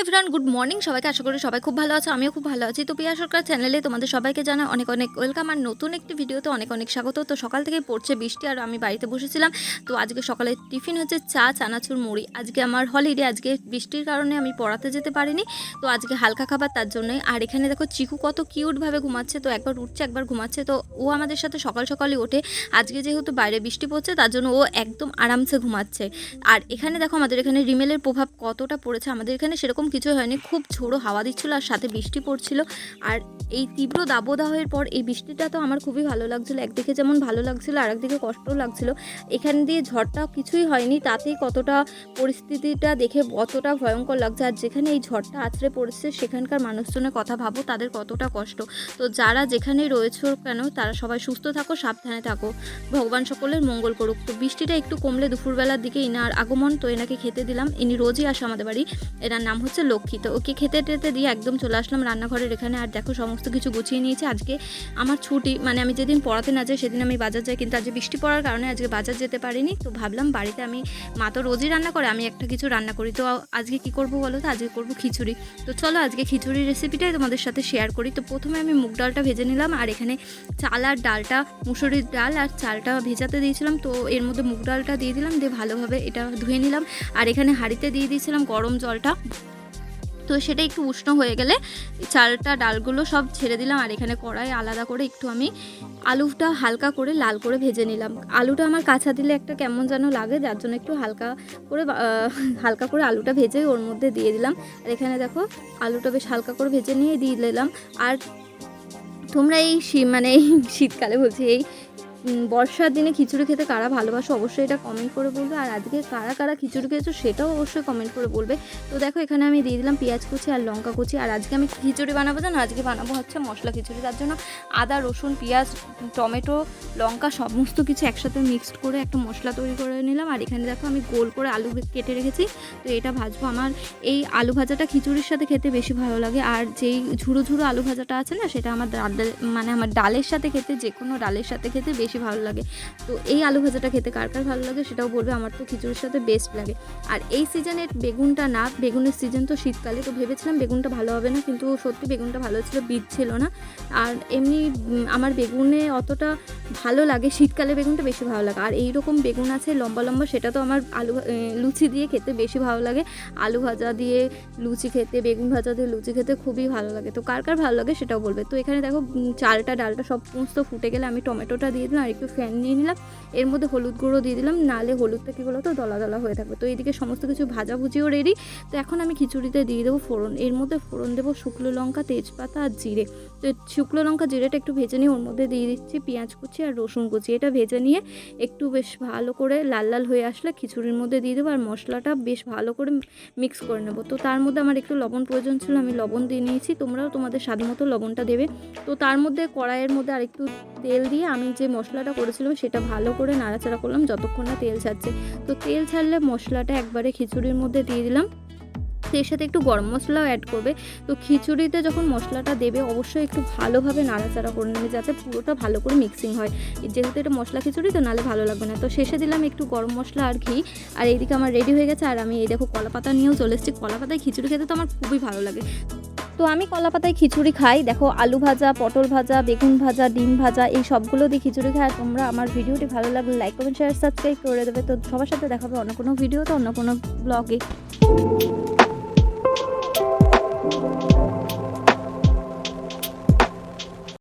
Everyone, good morning সবাইকে। আশা করি সবাই খুব ভালো আছো, আমিও খুব ভালো আছি। তো পিয়া সরকার চ্যানেলে তোমাদের সবাইকে জানাই অনেক অনেক ওয়েলকাম আর নতুন একটি ভিডিওতে অনেক অনেক স্বাগত। তো সকাল থেকেই পড়ছে বৃষ্টি আর আমি বাড়িতে বসেছিলাম। তো আজকে সকালে টিফিন হচ্ছে চা, চানাচুর, মুড়ি। আজকে আমার হলিডে, আজকে বৃষ্টির কারণে আমি পড়াতে যেতে পারিনি। তো আজকে হালকা খাবার তার জন্যই। আর এখানে দেখো চিকু কত কিউটভাবে ঘুমাচ্ছে। তো একবার উঠছে একবার ঘুমাচ্ছে। তো ও আমাদের সাথে সকাল সকালই ওঠে। আজকে যেহেতু বাইরে বৃষ্টি পড়ছে তার জন্য ও একদম আরামসে ঘুমাচ্ছে। আর এখানে দেখো আমাদের এখানে রিমেলের প্রভাব কতটা পড়েছে। আমাদের এখানে সেরকম কিছু হয়নি, খুব ঝোড়ো হাওয়া দিচ্ছিল আর সাথে বৃষ্টি পড়ছিল। আর এই তীব্র দাবদাহের পর এই বৃষ্টিটা তো আমার খুবই ভালো লাগছিলো। একদিকে যেমন ভালো লাগছিলো আর একদিকে কষ্টও লাগছিলো। এখান দিয়ে ঝড়টা কিছুই হয়নি, তাতেই কতটা পরিস্থিতিটা দেখে কতটা ভয়ঙ্কর লাগছে। আর যেখানে এই ঝড়টা আছড়ে পড়েছে সেখানকার মানুষজনের কথা ভাবো, তাদের কতটা কষ্ট। তো যারা যেখানে রয়েছে কেন তারা সবাই সুস্থ থাকো, সাবধানে থাকো, ভগবান সকলের মঙ্গল করুক। তো বৃষ্টিটা একটু কমলে দুপুরবেলার দিকে ইনার আগমন, তো এনাকে খেতে দিলাম। ইনি রোজই আসে আমাদের বাড়ি, এনার নাম হচ্ছে লক্ষ্মী। তো ওকে খেতে টেতে দিয়ে একদম চলে আসলাম রান্নাঘরের এখানে। আর দেখো সমস্ত কিছু গুছিয়ে নিয়েছি। আজকে আমার ছুটি, মানে আমি যেদিন পড়াতে না যাই সেদিন আমি বাজার যাই, কিন্তু আজকে বৃষ্টি পড়ার কারণে আজকে বাজার যেতে পারিনি। তো ভাবলাম বাড়িতে আমি, মা তো রোজই রান্না করে, আমি একটা কিছু রান্না করি। তো আজকে কি করব বলো তো, আজকে করব খিচুড়ি। তো চলো আজকে খিচুড়ির রেসিপিটাই তোমাদের সাথে শেয়ার করি। তো প্রথমে আমি মুগ ডালটা ভেজে নিলাম। আর এখানে চাল আর ডালটা, মুসুরির ডাল আর চালটা ভেজাতে দিয়েছিলাম। তো এর মধ্যে মুগ ডালটা দিয়ে দিলাম, দিয়ে ভালোভাবে এটা ধুয়ে নিলাম। আর এখানে হাঁড়িতে দিয়ে দিয়েছিলাম গরম জলটা। তো সেটা একটু উষ্ণ হয়ে গেলে চালটা ডালগুলো সব ছেড়ে দিলাম। আর এখানে কড়াই আলাদা করে একটু আমি আলুটা হালকা করে লাল করে ভেজে নিলাম। আলুটা আমার কাঁচা দিলে একটা কেমন যেন লাগে, যার জন্য একটু হালকা করে আলুটা ভেজে ওর মধ্যে দিয়ে দিলাম। আর এখানে দেখো আলুটা বেশ হালকা করে ভেজে নিয়ে দিয়ে দিলাম। আর তোমরা এই শীতকালে বলছি, এই বর্ষার দিনে খিচুড়ি খেতে কারা ভালোবাসো অবশ্যই এটা কমেন্ট করে বলবে। আর আজকে কারা কারা খিচুড়ি খেয়েছো সেটাও অবশ্যই কমেন্ট করে বলবে। তো দেখো এখানে আমি দিয়ে দিলাম পেঁয়াজ কুচি আর লঙ্কা কুচি। আর আজকে আমি খিচুড়ি বানাবো জানো, আজকে বানাবো হচ্ছে মশলা খিচুড়ি। তার জন্য আদা, রসুন, পেঁয়াজ, টমেটো, লঙ্কা সমস্ত কিছু একসাথে মিক্সড করে একটা মশলা তৈরি করে নিলাম। আর এখানে দেখো আমি গোল করে আলু কেটে রেখেছি। তো এটা ভাজবো। আমার এই আলু ভাজাটা খিচুড়ির সাথে খেতে বেশি ভালো লাগে। আর যেই ঝুড়ো ঝুড়ো আলু ভাজাটা আছে না, সেটা আমার আমার ডালের সাথে খেতে, যে কোনো ডালের সাথে খেতে বেশি ভালো লাগে। তো এই আলু ভাজাটা খেতে কার কার ভালো লাগে সেটাও বলবে। আমার তো খিচুড়ির সাথে বেস্ট লাগে। আর এই সিজনের বেগুনটা না, বেগুনের সিজন তো শীতকালে, তো ভেবেছিলাম বেগুনটা ভালো হবে না, কিন্তু সত্যি বেগুনটা ভালো ছিল, বীজ ছিল না। আর এমনি আমার বেগুনে অতটা ভালো লাগে, শীতকালে বেগুনটা বেশি ভালো লাগে। আর এইরকম বেগুন আছে লম্বা লম্বা, সেটা তো আমার লুচি দিয়ে খেতে বেশি ভালো লাগে। আলু ভাজা দিয়ে লুচি খেতে, বেগুন ভাজা দিয়ে লুচি খেতে খুবই ভালো লাগে। তো কার কার ভালো লাগে সেটাও বলবে। তো এখানে দেখো চালটা ডালটা সমস্ত ফুটে গেলে আমি টমেটোটা দিয়ে দিলাম আর একটু ফ্যান নিয়ে নিলাম। এর মধ্যে হলুদ গুঁড়ো দিয়ে দিলাম, নালে হলুদটা কী বলো তো দলা দলা হয়ে থাকবে। তো এইদিকে সমস্ত কিছু ভাজাভুজিও রেডি। তো এখন আমি খিচুড়িতে দিয়ে দেবো ফোড়ন। এর মধ্যে ফোড়ন দেবো শুকনো লঙ্কা, তেজপাতা আর জিরে। তো শুকনো লঙ্কা জিরেটা একটু ভেজে নিয়ে ওর মধ্যে দিয়ে দিচ্ছি পেঁয়াজ কুচি আর রসুন কুচি। এটা ভেজে নিয়ে একটু বেশ ভালো করে লাল লাল হয়ে আসলে খিচুড়ির মধ্যে দিয়ে দেবো। আর মশলাটা বেশ ভালো করে মিক্স করে নেবো। তো তার মধ্যে আমার একটু লবণ প্রয়োজন ছিল, আমি লবণ দিয়ে নিয়েছি, তোমরাও তোমাদের স্বাদ মতো লবণটা দেবে। তো তার মধ্যে কড়াইয়ের মধ্যে আর একটু তেল দিয়ে আমি যে মশলাটা করেছিলাম সেটা ভালো করে নাড়াচাড়া করলাম যতক্ষণ না তেল ছাড়ছে। তো তেল ছাড়লে মশলাটা একবারে খিচুড়ির মধ্যে দিয়ে দিলাম। তো এর সাথে একটু গরম মশলাও অ্যাড করবে। তো খিচুড়িতে যখন মশলাটা দেবে অবশ্যই একটু ভালোভাবে নাড়াচাড়া করে নেবে, যাতে পুরোটা ভালো করে মিক্সিং হয়, যেহেতু এটা মশলা খিচুড়ি তো, নাহলে ভালো লাগবে না। তো শেষে দিলাম একটু গরম মশলা আর ঘি। আর এইদিকে আমার রেডি হয়ে গেছে। আর আমি এই দেখো কলা পাতা নিয়েও চলে এসেছি। কলা পাতায় খিচুড়ি খেতে তো আমার খুবই ভালো লাগে। তো আমি কলা পাতায় খিচুড়ি খাই। দেখো আলু ভাজা, পটল ভাজা, বেগুন ভাজা, ডিম ভাজা, এই সবগুলো দিয়ে খিচুড়ি খাই। আর তোমরা আমার ভিডিওটি ভালো লাগলে লাইক, কমেন্ট, শেয়ার, সাবস্ক্রাইব করে দেবে। তো সবার সাথে দেখাবে অন্য কোনো ভিডিও, তো অন্য কোনো ব্লগে।